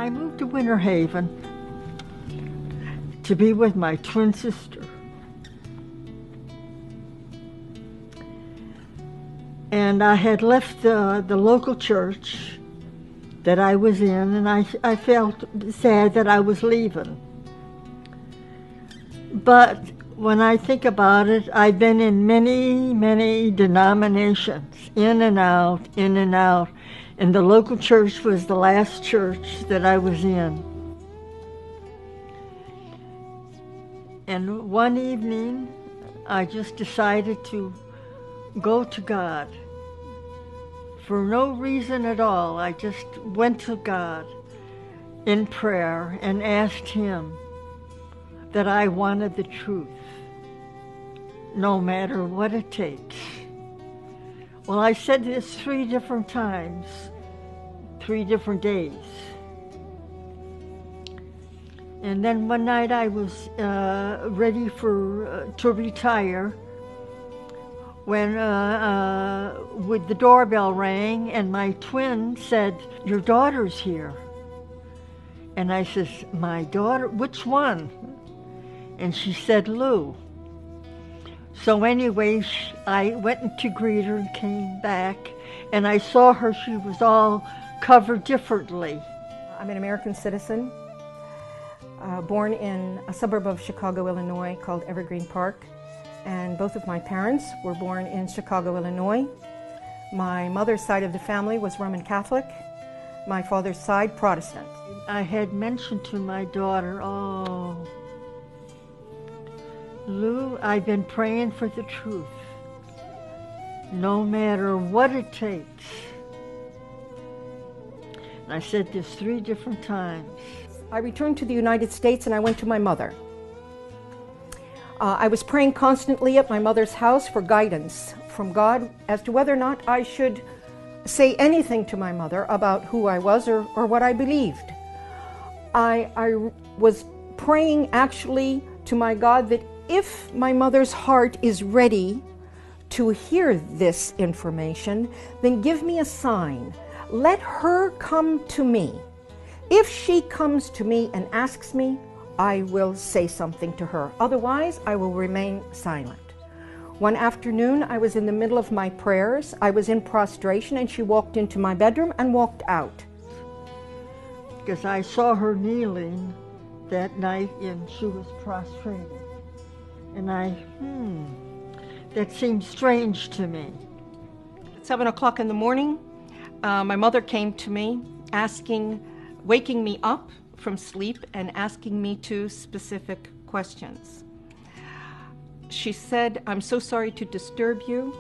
I moved to Winter Haven to be with my twin sister. And I had left the local church that I was in, and I felt sad that I was leaving. But when I think about it, I've been in many, many denominations, in and out, in and out. And the local church was the last church that I was in. And one evening, I just decided to go to God. For no reason at all, I just went to God in prayer and asked Him that I wanted the truth, no matter what it takes. Well, I said this 3 different times, 3 different days. And then one night I was ready to retire when with the doorbell rang and my twin said, "Your daughter's here." And I says, "My daughter? Which one?" And she said, "Lou." So anyway, I went to greet her and came back, and I saw her, she was all covered differently. I'm an American citizen, born in a suburb of Chicago, Illinois called Evergreen Park. And both of my parents were born in Chicago, Illinois. My mother's side of the family was Roman Catholic, my father's side Protestant. I had mentioned to my daughter, "Oh, Lou, I've been praying for the truth, no matter what it takes." And I said this 3 different times. I returned to the United States and I went to my mother. I was praying constantly at my mother's house for guidance from God as to whether or not I should say anything to my mother about who I was or what I believed. I was praying actually to my God that if my mother's heart is ready to hear this information, then give me a sign. Let her come to me. If she comes to me and asks me, I will say something to her. Otherwise, I will remain silent. One afternoon, I was in the middle of my prayers. I was in prostration, and she walked into my bedroom and walked out. Because I saw her kneeling that night, and she was prostrated. And that seemed strange to me. At 7 o'clock in the morning, my mother came to me, waking me up from sleep and asking me 2 specific questions. She said, "I'm so sorry to disturb you,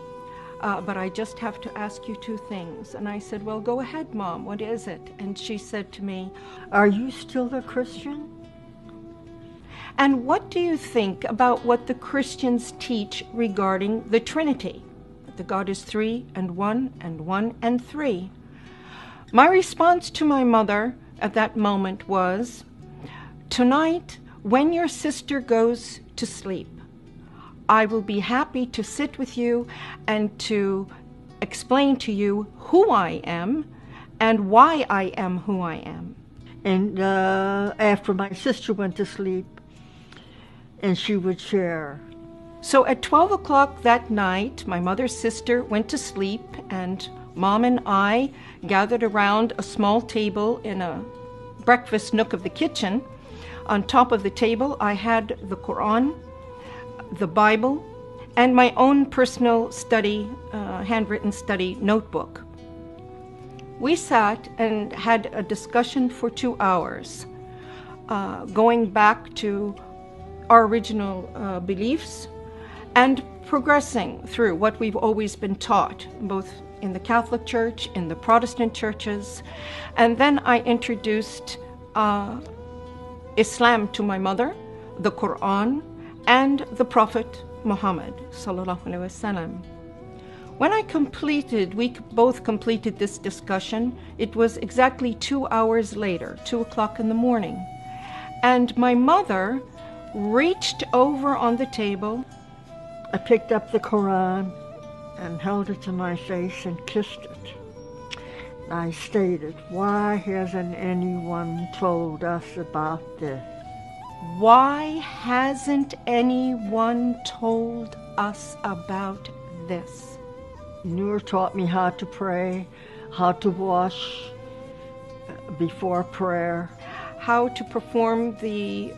but I just have to ask you 2 things." And I said, "Well, go ahead, Mom, what is it?" And she said to me, "Are you still a Christian? And what do you think about what the Christians teach regarding the Trinity? That God is 3 and 1 and 1 and 3. My response to my mother at that moment was, "Tonight, when your sister goes to sleep, I will be happy to sit with you and to explain to you who I am and why I am who I am." And after my sister went to sleep, and she would share. So at 12 o'clock that night, my mother's sister went to sleep, and Mom and I gathered around a small table in a breakfast nook of the kitchen. On top of the table, I had the Quran, the Bible, and my own personal study, handwritten study notebook. We sat and had a discussion for 2 hours, going back to our original beliefs and progressing through what we've always been taught, both in the Catholic Church, in the Protestant churches. And then I introduced Islam to my mother, the Quran, and the Prophet Muhammad sallallahu alaihi wasallam. When we both completed this discussion, it was exactly 2 hours later, 2 o'clock in the morning. And my mother reached over on the table. I picked up the Quran and held it to my face and kissed it. I stated, why hasn't anyone told us about this? Why hasn't anyone told us about this? Noor taught me how to pray, how to wash before prayer. How to perform the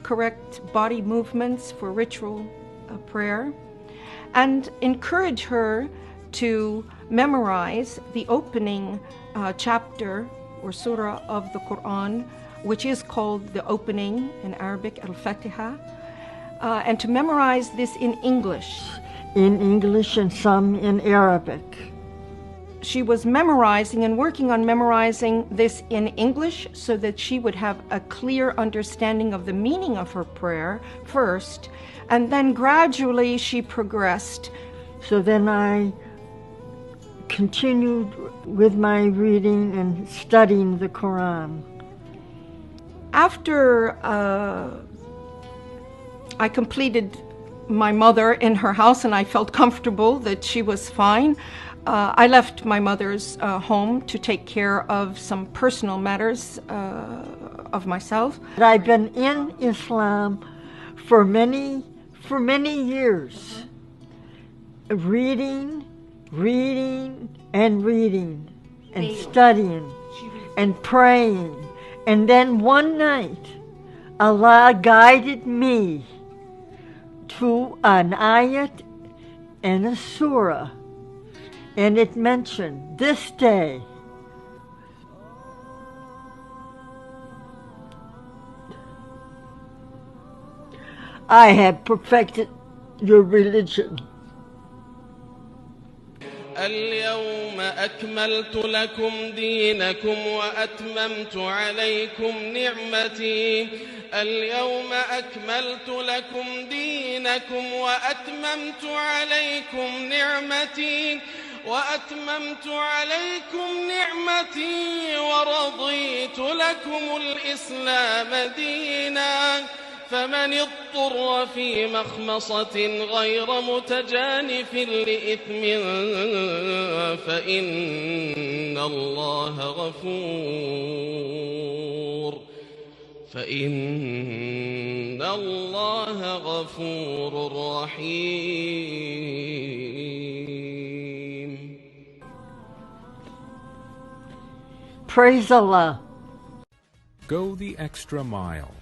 correct body movements for ritual prayer, and encourage her to memorize the opening chapter or surah of the Quran, which is called the opening in Arabic, Al-Fatiha, and to memorize this in English. In English and some in Arabic. She was memorizing and working on memorizing this in English so that she would have a clear understanding of the meaning of her prayer first, and then gradually she progressed. So then I continued with my reading and studying the Quran. After I completed my mother in her house and I felt comfortable that she was fine, I left my mother's home to take care of some personal matters of myself. I've been in Islam for many years, reading and studying and praying. And then one night, Allah guided me to an ayat and a surah, and it mentioned this day. I have perfected your religion. اليوم أكملت لكم دينكم وأتممت عليكم نعمتي. اليوم أكملت لكم دينكم وأتممت عليكم نعمتي ورضيت لكم الإسلام دينا. فمن اضطر في مخمصة غير متجانف لإثم فإن الله غفور رحيم. Praise Allah. Go the extra mile.